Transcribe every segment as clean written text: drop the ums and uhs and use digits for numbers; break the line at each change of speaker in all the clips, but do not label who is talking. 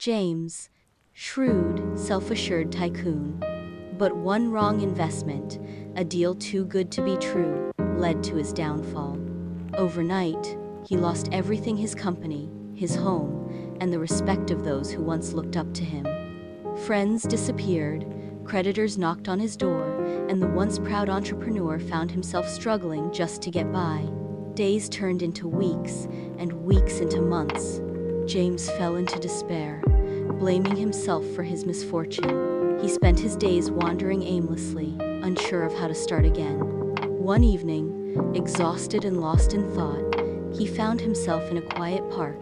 James, shrewd, self-assured tycoon. But one wrong investment, a deal too good to be true, led to his downfall. Overnight, he lost everything: his company, his home, and the respect of those who once looked up to him. Friends disappeared, creditors knocked on his door, and the once proud entrepreneur found himself struggling just to get by. Days turned into weeks, and weeks into months. James fell into despair, blaming himself for his misfortune. He spent his days wandering aimlessly, unsure of how to start again. One evening, exhausted and lost in thought, he found himself in a quiet park,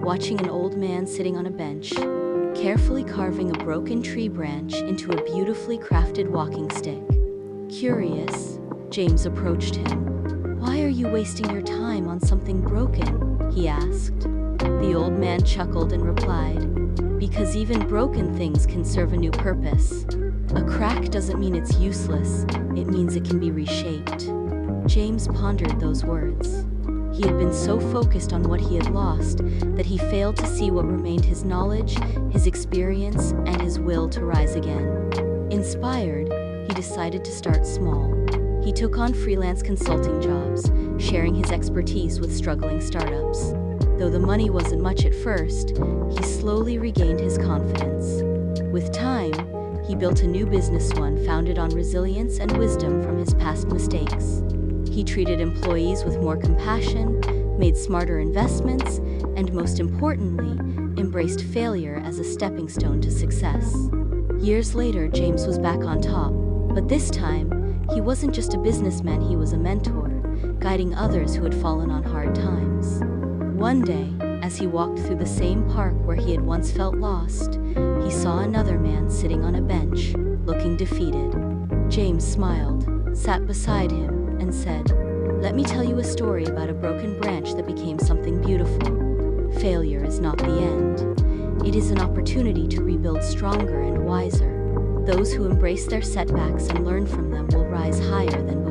watching an old man sitting on a bench, carefully carving a broken tree branch into a beautifully crafted walking stick. Curious, James approached him. "Why are you wasting your time on something broken?" he asked. The old man chuckled and replied, "Because even broken things can serve a new purpose. A crack doesn't mean it's useless, it means it can be reshaped." James pondered those words. He had been so focused on what he had lost that he failed to see what remained: his knowledge, his experience, and his will to rise again. Inspired, he decided to start small. He took on freelance consulting jobs, sharing his expertise with struggling startups. Though the money wasn't much at first, he slowly regained his confidence. With time, he built a new business, one founded on resilience and wisdom from his past mistakes. He treated employees with more compassion, made smarter investments, and most importantly, embraced failure as a stepping stone to success. Years later, James was back on top, but this time, he wasn't just a businessman, he was a mentor, guiding others who had fallen on hard times. One day, as he walked through the same park where he had once felt lost, he saw another man sitting on a bench, looking defeated. James smiled, sat beside him, and said, "Let me tell you a story about a broken branch that became something beautiful. Failure is not the end. It is an opportunity to rebuild stronger and wiser. Those who embrace their setbacks and learn from them will rise higher than